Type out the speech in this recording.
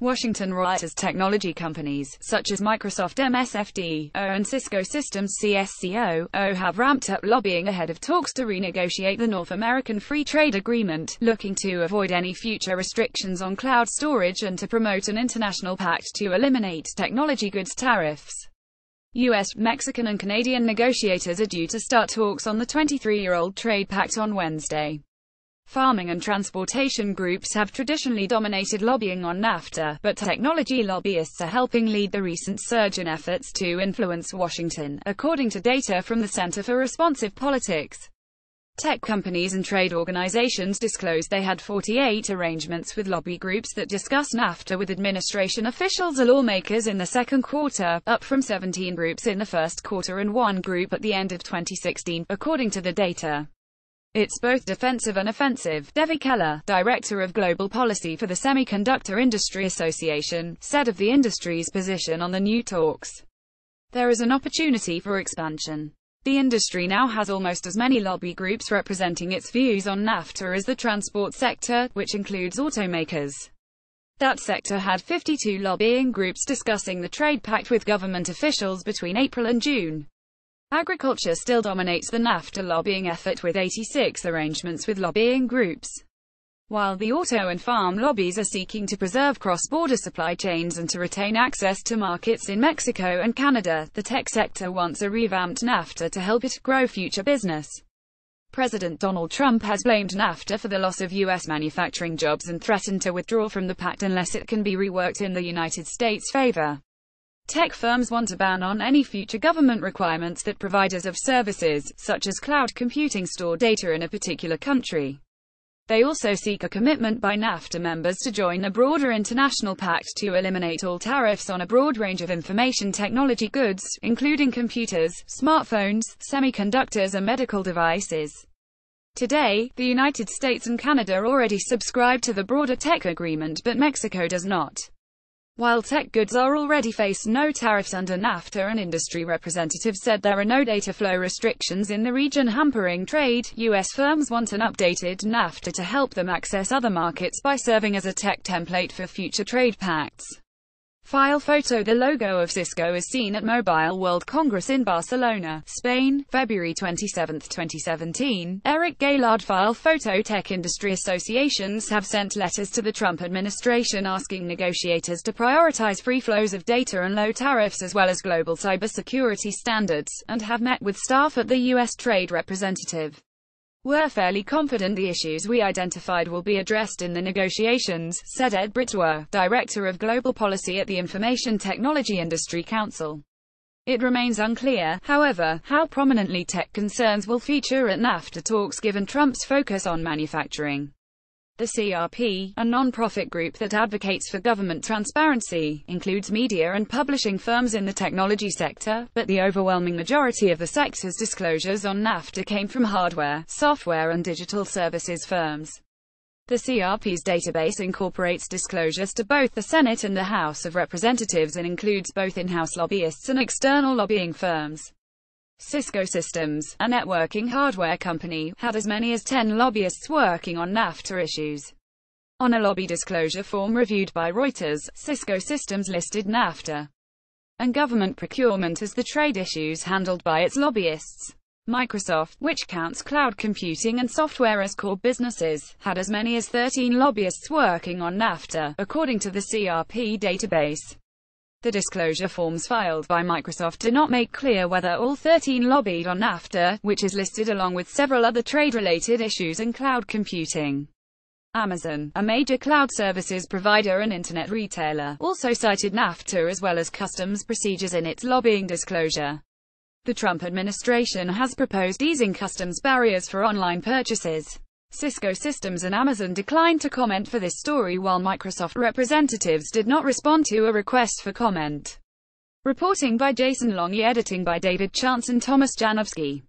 Washington writers technology companies, such as Microsoft MSFDO and Cisco Systems CSCO, have ramped up lobbying ahead of talks to renegotiate the North American Free Trade Agreement, looking to avoid any future restrictions on cloud storage and to promote an international pact to eliminate technology goods tariffs. U.S., Mexican and Canadian negotiators are due to start talks on the 23-year-old trade pact on Wednesday. Farming and transportation groups have traditionally dominated lobbying on NAFTA, but technology lobbyists are helping lead the recent surge in efforts to influence Washington, according to data from the Center for Responsive Politics. Tech companies and trade organizations disclosed they had 48 arrangements with lobby groups that discuss NAFTA with administration officials or lawmakers in the second quarter, up from 17 groups in the first quarter and 1 group at the end of 2016, according to the data. It's both defensive and offensive, Devi Keller, director of global policy for the Semiconductor Industry Association, said of the industry's position on the new talks. There is an opportunity for expansion. The industry now has almost as many lobby groups representing its views on NAFTA as the transport sector, which includes automakers. That sector had 52 lobbying groups discussing the trade pact with government officials between April and June. Agriculture still dominates the NAFTA lobbying effort with 86 arrangements with lobbying groups. While the auto and farm lobbies are seeking to preserve cross-border supply chains and to retain access to markets in Mexico and Canada, the tech sector wants a revamped NAFTA to help it grow future business. President Donald Trump has blamed NAFTA for the loss of U.S. manufacturing jobs and threatened to withdraw from the pact unless it can be reworked in the United States' favor. Tech firms want a ban on any future government requirements that providers of services, such as cloud computing, store data in a particular country. They also seek a commitment by NAFTA members to join a broader international pact to eliminate all tariffs on a broad range of information technology goods, including computers, smartphones, semiconductors and medical devices. Today, the United States and Canada already subscribe to the broader tech agreement, but Mexico does not. While tech goods are already face no tariffs under NAFTA, an industry representative said there are no data flow restrictions in the region hampering trade. U.S. firms want an updated NAFTA to help them access other markets by serving as a tech template for future trade pacts. File photo. The logo of Cisco is seen at Mobile World Congress in Barcelona, Spain, February 27, 2017. Eric Gaylord. File photo. Tech industry associations have sent letters to the Trump administration asking negotiators to prioritize free flows of data and low tariffs as well as global cybersecurity standards, and have met with staff at the U.S. Trade Representative. We're fairly confident the issues we identified will be addressed in the negotiations, said Ed Britwa, director of global policy at the Information Technology Industry Council. It remains unclear, however, how prominently tech concerns will feature at NAFTA talks given Trump's focus on manufacturing. The CRP, a non-profit group that advocates for government transparency, includes media and publishing firms in the technology sector, but the overwhelming majority of the sector's disclosures on NAFTA came from hardware, software and digital services firms. The CRP's database incorporates disclosures to both the Senate and the House of Representatives and includes both in-house lobbyists and external lobbying firms. Cisco Systems, a networking hardware company, had as many as 10 lobbyists working on NAFTA issues. On a lobby disclosure form reviewed by Reuters, Cisco Systems listed NAFTA and government procurement as the trade issues handled by its lobbyists. Microsoft, which counts cloud computing and software as core businesses, had as many as 13 lobbyists working on NAFTA, according to the CRP database. The disclosure forms filed by Microsoft do not make clear whether all 13 lobbied on NAFTA, which is listed along with several other trade-related issues and cloud computing. Amazon, a major cloud services provider and internet retailer, also cited NAFTA as well as customs procedures in its lobbying disclosure. The Trump administration has proposed easing customs barriers for online purchases. Cisco Systems and Amazon declined to comment for this story, while Microsoft representatives did not respond to a request for comment. Reporting by Jason Longy, editing by David Chance and Thomas Janowski.